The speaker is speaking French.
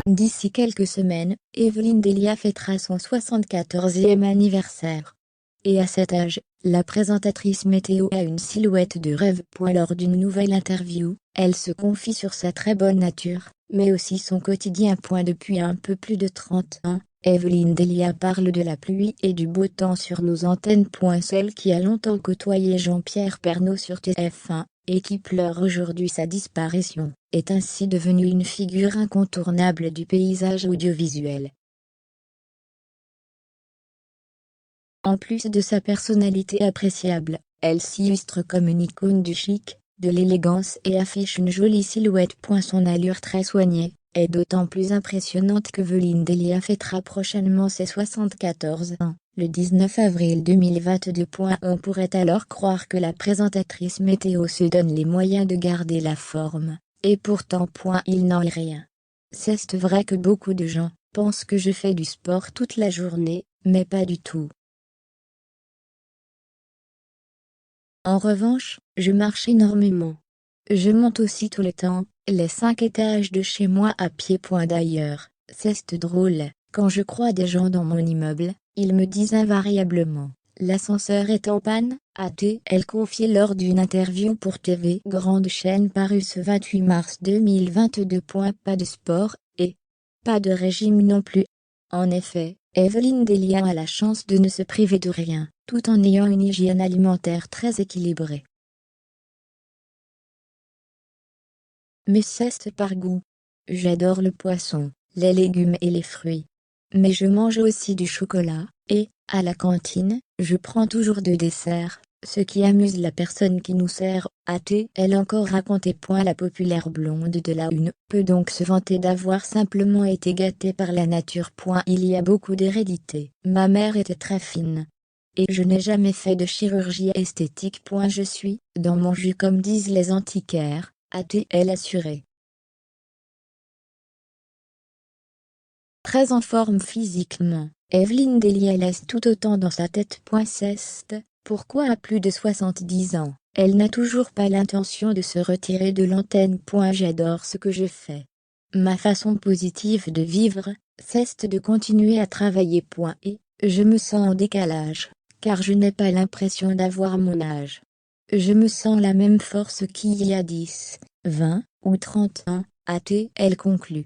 D'ici quelques semaines, Evelyne Delia fêtera son 74e anniversaire. Et à cet âge, la présentatrice météo a une silhouette de rêve. Lors d'une nouvelle interview, elle se confie sur sa très bonne nature, mais aussi son quotidien. Depuis un peu plus de 30 ans, Evelyne Delia parle de la pluie et du beau temps sur nos antennes. Celle qui a longtemps côtoyé Jean-Pierre Pernaut sur TF1, et qui pleure aujourd'hui sa disparition, est ainsi devenue une figure incontournable du paysage audiovisuel. En plus de sa personnalité appréciable, elle s'illustre comme une icône du chic, de l'élégance et affiche une jolie silhouette. Son allure très soignée est d'autant plus impressionnante que Evelyne Delia fêtera prochainement ses 74 ans, le 19 avril 2022. On pourrait alors croire que la présentatrice météo se donne les moyens de garder la forme, et pourtant il n'en est rien. C'est vrai que beaucoup de gens pensent que je fais du sport toute la journée, mais pas du tout. En revanche, je marche énormément. Je monte aussi tout le temps, les 5 étages de chez moi à pied. D'ailleurs, c'est drôle, quand je croise des gens dans mon immeuble, ils me disent invariablement « L'ascenseur est en panne », a-t-elle confié lors d'une interview pour TV Grande Chaîne parue ce 28 mars 2022. Pas de sport, et pas de régime non plus. En effet, Evelyne Delia a la chance de ne se priver de rien, tout en ayant une hygiène alimentaire très équilibrée. Mais c'est par goût. J'adore le poisson, les légumes et les fruits. Mais je mange aussi du chocolat, et, à la cantine, je prends toujours de dessert, ce qui amuse la personne qui nous sert, a-t-elle encore raconté. La populaire blonde de la Une peut donc se vanter d'avoir simplement été gâtée par la nature. Il y a beaucoup d'hérédité. Ma mère était très fine. Et je n'ai jamais fait de chirurgie esthétique. Je suis dans mon jus comme disent les antiquaires, a-t-elle assuré. Très en forme physiquement, Evelyne Delia laisse tout autant dans sa tête. C'est pourquoi à plus de 70 ans, elle n'a toujours pas l'intention de se retirer de l'antenne. J'adore ce que je fais. Ma façon positive de vivre, c'est de continuer à travailler. Et je me sens en décalage, car je n'ai pas l'impression d'avoir mon âge. Je me sens la même force qu'il y a 10, 20 ou 30 ans, a-t-elle conclu.